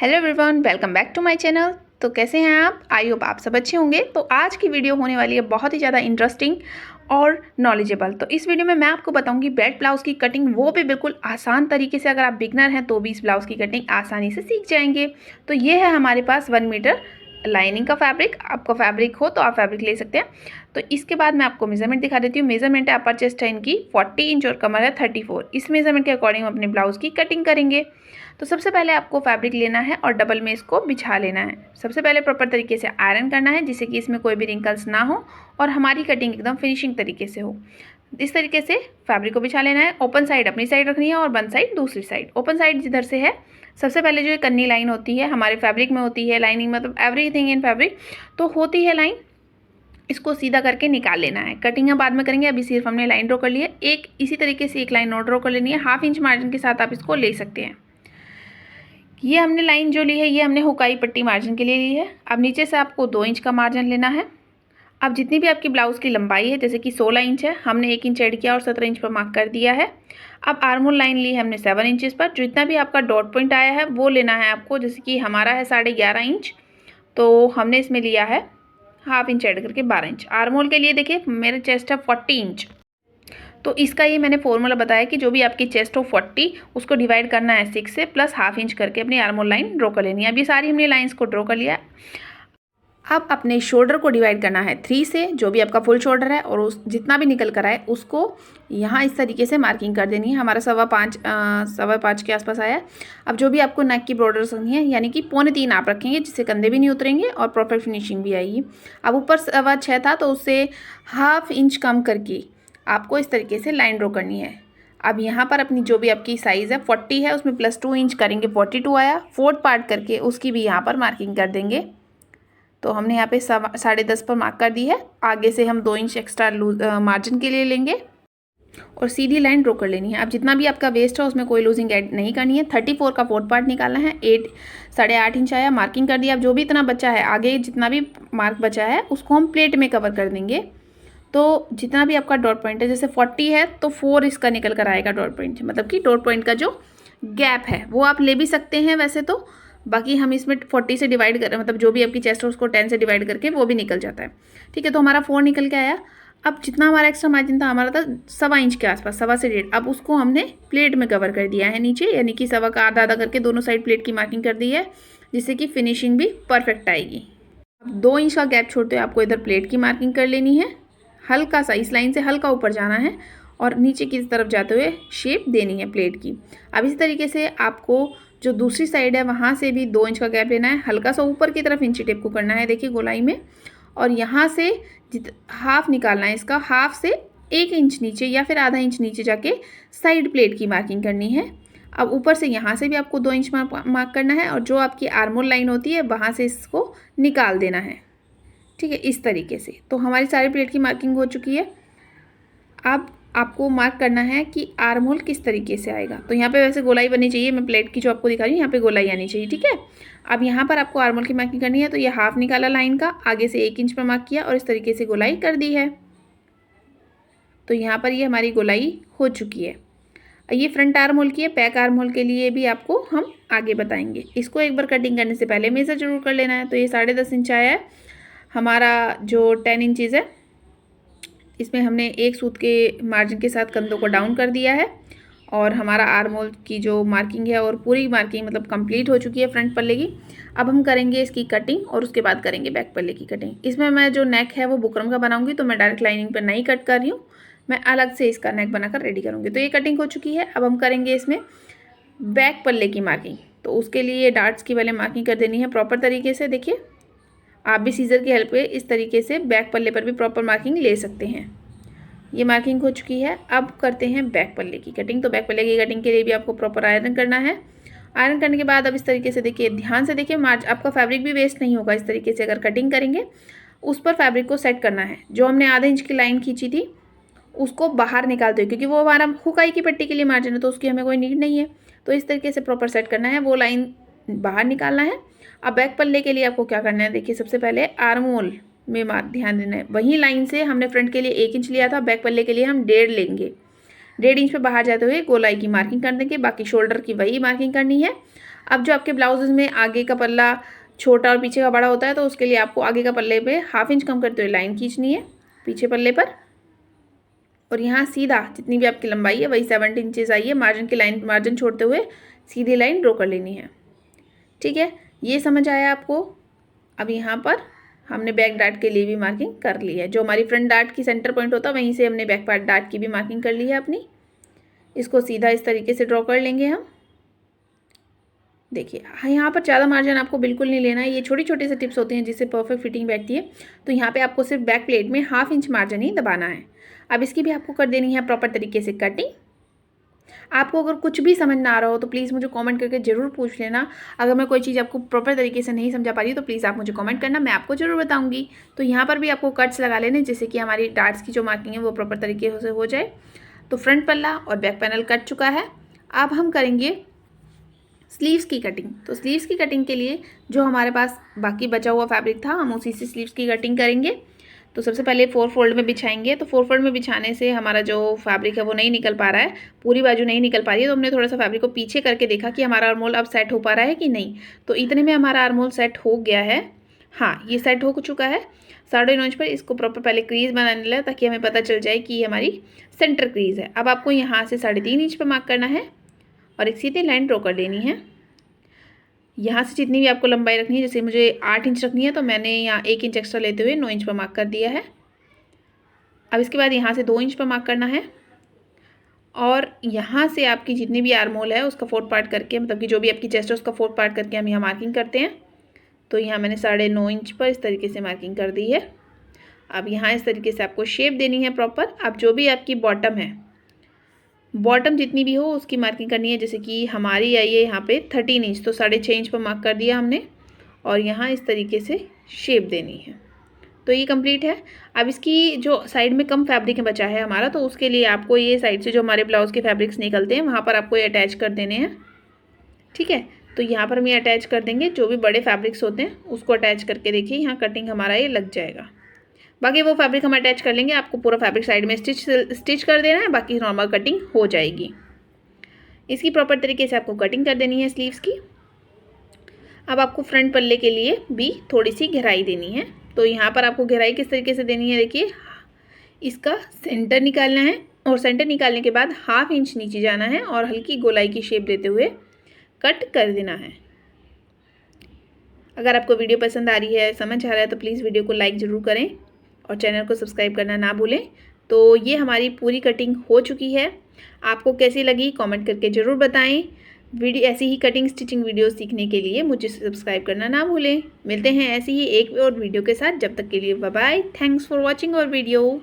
Hello everyone, welcome back to my channel. तो कैसे हैं आप? आई होप आप सब अच्छे होंगे। तो आज की वीडियो होने वाली है बहुत ही ज़्यादा इंटरेस्टिंग और नॉलेजेबल। तो इस वीडियो में मैं आपको बताऊंगी ब्रेड ब्लाउज़ की कटिंग, वो भी बिल्कुल आसान तरीके से। अगर आप बिगनर हैं तो भी इस ब्लाउज़ की कटिंग आसानी से सीख जाएंगे। तो ये है हमारे पास 1 मीटर लाइनिंग का फैब्रिक। आपका फैब्रिक हो तो आप फैब्रिक ले सकते हैं। तो इसके बाद मैं आपको मेजरमेंट दिखा देती हूँ। मेजरमेंट है अपर चेस्ट है इनकी 40 इंच और कमर है 34। इस मेजरमेंट के अकॉर्डिंग हम अपने ब्लाउज़ की कटिंग करेंगे। तो सबसे पहले आपको फैब्रिक लेना है और डबल में इसको बिछा लेना है। सबसे पहले प्रॉपर तरीके से आयरन करना है जिससे कि इसमें कोई भी रिंकल्स ना हो और हमारी कटिंग एकदम फिनिशिंग तरीके से हो। इस तरीके से फैब्रिक को बिछा लेना है। ओपन साइड अपनी साइड रखनी है और बंद साइड दूसरी साइड। ओपन साइड जिधर से है, सबसे पहले जो कन्नी लाइन होती है हमारे फैब्रिक में होती है, लाइनिंग मतलब एवरीथिंग इन फैब्रिक तो होती है लाइन, इसको सीधा करके निकाल लेना है। कटिंग हम बाद में करेंगे, अभी सिर्फ हमने लाइन ड्रॉ कर ली है। एक इसी तरीके से एक लाइन और ड्रॉ कर लेनी है। 1/2 इंच मार्जिन के साथ आप इसको ले सकते हैं। ये हमने लाइन जो ली है ये हमने हुकाई पट्टी मार्जिन के लिए ली है। अब नीचे से आपको 2 इंच का मार्जिन लेना है। अब जितनी भी आपकी ब्लाउज़ की लंबाई है, जैसे कि 16 इंच है, हमने 1 इंच ऐड किया और 17 इंच पर मार्क कर दिया है। अब आर्मोल लाइन ली है हमने 7 इंचेस पर। जितना भी आपका डॉट पॉइंट आया है वो लेना है आपको। जैसे कि हमारा है 11.5 इंच, तो हमने इसमें लिया है 1/2 इंच ऐड करके 12 इंच। आर्मोल के लिए देखिए मेरे चेस्ट है 40 इंच, तो इसका ये मैंने फॉर्मूला बताया कि जो भी आपकी चेस्ट हो 40 उसको डिवाइड करना है 6 से प्लस 1/2 इंच करके अपनी आर्मोल लाइन ड्रॉ कर लेनी है। अब ये सारी हमने लाइंस को ड्रॉ कर लिया। अब अपने शोल्डर को डिवाइड करना है 3 से, जो भी आपका फुल शोल्डर है, और उस जितना भी निकल कर आए उसको यहाँ इस तरीके से मार्किंग कर देनी है। हमारा 5.25 के आसपास आया है। अब जो भी आपको नेक की बॉर्डर रखनी है, यानी कि 3.25 आप रखेंगे जिससे कंधे भी नहीं उतरेंगे और परफेक्ट फिनिशिंग भी आएगी। अब ऊपर 6.25 था तो उससे 1/2 इंच कम करके आपको इस तरीके से लाइन ड्रॉ करनी है। अब यहाँ पर अपनी जो भी आपकी साइज़ है 40 है, उसमें प्लस 2 इंच करेंगे, 42 आया। 4th पार्ट करके उसकी भी यहाँ पर मार्किंग कर देंगे। तो हमने यहाँ पे 10.5 पर मार्क कर दी है। आगे से हम 2 इंच एक्स्ट्रा लूज मार्जिन के लिए लेंगे और सीधी लाइन ड्रॉ कर लेनी है। अब जितना भी आपका वेस्ट है उसमें कोई लूजिंग ऐड नहीं करनी है। 34 का 4th पार्ट निकालना है। 8.5 इंच आया, मार्किंग कर दिया। अब जो भी इतना बचा है, आगे जितना भी मार्क बचा है उसको हम प्लेट में कवर कर देंगे। तो जितना भी आपका डॉट पॉइंट है, जैसे 40 है तो 4 इसका निकल कर आएगा डॉट पॉइंट, मतलब कि डॉट पॉइंट का जो गैप है वो आप ले भी सकते हैं वैसे तो। बाकी हम इसमें 40 से डिवाइड कर, मतलब जो भी आपकी चेस्ट है उसको 10 से डिवाइड करके वो भी निकल जाता है। ठीक है, तो हमारा 4 निकल के आया। अब जितना हमारा एक्स्ट्रा मार्जिन था, हमारा था 1.25 इंच के आसपास, 1.25 से 1.5। अब उसको हमने प्लेट में कवर कर दिया है नीचे, यानी कि 1.25 का आधा आधा करके दोनों साइड प्लेट की मार्किंग कर दी है, जिससे कि फिनिशिंग भी परफेक्ट आएगी। अब 2 इंच का गैप छोड़ते हुए आपको इधर प्लेट की मार्किंग कर लेनी है। हल्का सा इस लाइन से हल्का ऊपर जाना है और नीचे की तरफ जाते हुए शेप देनी है प्लेट की। अब इसी तरीके से आपको जो दूसरी साइड है वहाँ से भी 2 इंच का गैप लेना है। हल्का सा ऊपर की तरफ इंची टेप को करना है, देखिए गोलाई में, और यहाँ से हाफ निकालना है इसका। हाफ से 1 इंच नीचे या फिर आधा इंच नीचे जाके साइड प्लेट की मार्किंग करनी है। अब ऊपर से यहाँ से भी आपको 2 इंच मार्क करना है और जो आपकी आर्मोल लाइन होती है वहाँ से इसको निकाल देना है। ठीक है, इस तरीके से। तो हमारी सारी प्लेट की मार्किंग हो चुकी है। अब आपको मार्क करना है कि आर्महोल किस तरीके से आएगा। तो यहाँ पे वैसे गोलाई बननी चाहिए, मैं प्लेट की जो आपको दिखा रही हूँ यहाँ पे गोलाई आनी चाहिए। ठीक है, अब यहाँ पर आपको आर्महोल की मार्किंग करनी है। तो ये हाफ निकाला लाइन का, आगे से 1 इंच पर मार्क किया और इस तरीके से गोलाई कर दी है। तो यहाँ पर ये हमारी गोलाई हो चुकी है। ये फ्रंट आर्महोल की है। बैक आर्महोल के लिए भी आपको हम आगे बताएंगे। इसको एक बार कटिंग करने से पहले मेज़र जरूर कर लेना है। तो ये 10.5 इंच आया है हमारा, जो 10 इंचज़ है इसमें हमने एक सूत के मार्जिन के साथ कंधों को डाउन कर दिया है और हमारा आर्महोल की जो मार्किंग है और पूरी मार्किंग मतलब कंप्लीट हो चुकी है फ्रंट पल्ले की। अब हम करेंगे इसकी कटिंग और उसके बाद करेंगे बैक पल्ले की कटिंग। इसमें मैं जो नेक है वो बुकरम का बनाऊंगी, तो मैं डायरेक्ट लाइनिंग पर नहीं कट कर रही हूँ, मैं अलग से इसका नेक बनाकर रेडी करूँगी। तो ये कटिंग हो चुकी है। अब हम करेंगे इसमें बैक पल्ले की मार्किंग। तो उसके लिए डार्ट्स की पहले मार्किंग कर देनी है प्रॉपर तरीके से। देखिए, आप भी सीजर की हेल्प से इस तरीके से बैक पल्ले पर भी प्रॉपर मार्किंग ले सकते हैं। ये मार्किंग हो चुकी है। अब करते हैं बैक पल्ले की कटिंग। तो बैक पल्ले की कटिंग के लिए भी आपको प्रॉपर आयरन करना है। आयरन करने के बाद अब इस तरीके से देखिए, ध्यान से देखिए, आपका फैब्रिक भी वेस्ट नहीं होगा। इस तरीके से अगर कटिंग करेंगे उस पर फैब्रिक को सेट करना है। जो हमने आधे इंच की लाइन खींची थी उसको बाहर निकालते हुए, क्योंकि वो हमारा हुकाई की पट्टी के लिए मार्जिन है तो उसकी हमें कोई नीड नहीं है। तो इस तरीके से प्रॉपर सेट करना है, वो लाइन बाहर निकालना है। अब बैक पल्ले के लिए आपको क्या करना है, देखिए सबसे पहले आर्महोल में ध्यान देना है। वही लाइन से हमने फ्रंट के लिए 1 इंच लिया था, बैक पल्ले के लिए हम 1.5 लेंगे। 1.5 इंच पे बाहर जाते हुए गोलाई की मार्किंग कर देंगे। बाकी शोल्डर की वही मार्किंग करनी है। अब जो आपके ब्लाउजेज़ में आगे का पल्ला छोटा और पीछे का बड़ा होता है, तो उसके लिए आपको आगे का पल्ले पे 1/2 इंच कम करते हुए लाइन खींचनी है पीछे पल्ले पर, और यहाँ सीधा जितनी भी आपकी लंबाई है वही 70 इंचेस आई है, मार्जिन की लाइन, मार्जिन छोड़ते हुए सीधी लाइन ड्रॉ कर लेनी है। ठीक है, ये समझ आया आपको। अब यहाँ पर हमने बैक डार्ट के लिए भी मार्किंग कर ली है। जो हमारी फ्रंट डार्ट की सेंटर पॉइंट होता है वहीं से हमने बैक पार्ट डार्ट की भी मार्किंग कर ली है अपनी। इसको सीधा इस तरीके से ड्रॉ कर लेंगे हम। देखिए यहाँ पर ज़्यादा मार्जिन आपको बिल्कुल नहीं लेना है, ये छोटी छोटी से टिप्स होती हैं जिससे परफेक्ट फिटिंग बैठती है। तो यहाँ पे आपको सिर्फ बैक प्लेट में 1/2 इंच मार्जिन ही दबाना है। अब इसकी भी आपको कर देनी है प्रॉपर तरीके से कटिंग। आपको अगर कुछ भी समझ ना आ रहा हो तो प्लीज़ मुझे कमेंट करके ज़रूर पूछ लेना। अगर मैं कोई चीज़ आपको प्रॉपर तरीके से नहीं समझा पा रही तो प्लीज़ आप मुझे कमेंट करना, मैं आपको ज़रूर बताऊंगी। तो यहाँ पर भी आपको कट्स लगा लेने जिससे कि हमारी डार्ट्स की जो मार्किंग है वो प्रॉपर तरीके से हो जाए। तो फ्रंट पल्ला और बैक पैनल कट चुका है। अब हम करेंगे स्लीव्स की कटिंग। तो स्लीव्स की कटिंग के लिए जो हमारे पास बाकी बचा हुआ फैब्रिक था हम उसी से स्लीव्स की कटिंग करेंगे। तो सबसे पहले 4 फोल्ड में बिछाएंगे। तो 4 फोल्ड में बिछाने से हमारा जो फैब्रिक है वो नहीं निकल पा रहा है, पूरी बाजू नहीं निकल पा रही है। तो हमने थोड़ा सा फैब्रिक को पीछे करके देखा कि हमारा आर्मोल अब सेट हो पा रहा है कि नहीं। तो इतने में हमारा आर्मोल सेट हो गया है। हाँ, ये सेट हो चुका है। 9.5 इंच पर इसको प्रॉपर पहले क्रीज बनाने लगा ताकि हमें पता चल जाए कि ये हमारी सेंटर क्रीज है। अब आपको यहाँ से 3.5 इंच पर मार्क करना है और एक सीधी लाइन ड्रॉ कर लेनी है। यहाँ से जितनी भी आपको लंबाई रखनी है, जैसे मुझे 8 इंच रखनी है तो मैंने यहाँ 1 इंच एक्स्ट्रा लेते हुए 9 इंच पर मार्क कर दिया है। अब इसके बाद यहाँ से 2 इंच पर मार्क करना है और यहाँ से आपकी जितनी भी आर्मोल है उसका 4th पार्ट करके, मतलब कि जो भी आपकी चेस्ट है उसका 4th पार्ट करके हम यहाँ मार्किंग करते हैं। तो यहाँ मैंने 9.5 इंच पर इस तरीके से मार्किंग कर दी है। अब यहाँ इस तरीके से आपको शेप देनी है प्रॉपर। अब जो भी आपकी बॉटम है, बॉटम जितनी भी हो उसकी मार्किंग करनी है। जैसे कि हमारी आई है यहाँ पे 13 इंच, तो 6.5 इंच पर मार्क कर दिया हमने और यहाँ इस तरीके से शेप देनी है। तो ये कंप्लीट है। अब इसकी जो साइड में कम फैब्रिक बचा है हमारा, तो उसके लिए आपको ये साइड से जो हमारे ब्लाउज़ के फैब्रिक्स निकलते हैं वहाँ पर आपको ये अटैच कर देने हैं। ठीक है, तो यहाँ पर हम ये अटैच कर देंगे। जो भी बड़े फैब्रिक्स होते हैं उसको अटैच करके देखिए यहाँ कटिंग हमारा ये लग जाएगा। बाकी वो फैब्रिक हम अटैच कर लेंगे, आपको पूरा फैब्रिक साइड में स्टिच कर देना है, बाकी नॉर्मल कटिंग हो जाएगी। इसकी प्रॉपर तरीके से आपको कटिंग कर देनी है स्लीव्स की। अब आपको फ्रंट पल्ले के लिए भी थोड़ी सी गहराई देनी है। तो यहाँ पर आपको गहराई किस तरीके से देनी है, देखिए इसका सेंटर निकालना है और सेंटर निकालने के बाद 1/2 इंच नीचे जाना है और हल्की गोलाई की शेप देते हुए कट कर देना है। अगर आपको वीडियो पसंद आ रही है, समझ आ रहा है तो प्लीज़ वीडियो को लाइक ज़रूर करें और चैनल को सब्सक्राइब करना ना भूलें। तो ये हमारी पूरी कटिंग हो चुकी है। आपको कैसी लगी कमेंट करके ज़रूर बताएं। वीडियो ऐसी ही कटिंग स्टिचिंग वीडियो सीखने के लिए मुझे सब्सक्राइब करना ना भूलें। मिलते हैं ऐसी ही एक और वीडियो के साथ, जब तक के लिए bye bye. Thanks for watching our video.